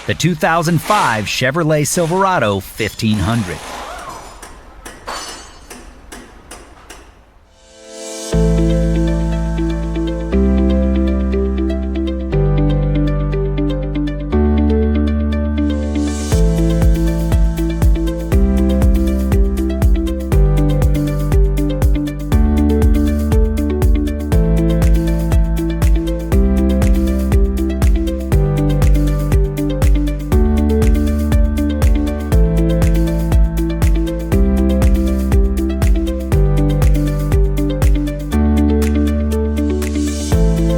the 2005 Chevrolet Silverado 1500.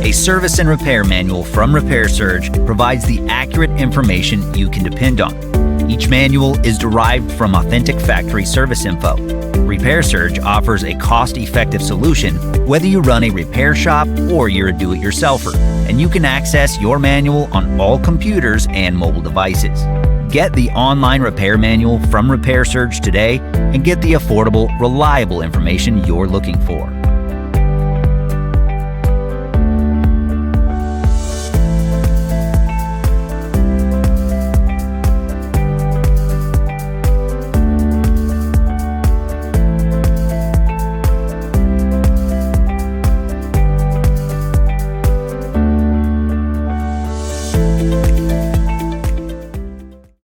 A service and repair manual from Repair Surge provides the accurate information you can depend on. Each manual is derived from authentic factory service info. Repair Surge offers a cost-effective solution whether you run a repair shop or you're a do-it-yourselfer, and you can access your manual on all computers and mobile devices. Get the online repair manual from Repair Surge today and get the affordable, reliable information you're looking for.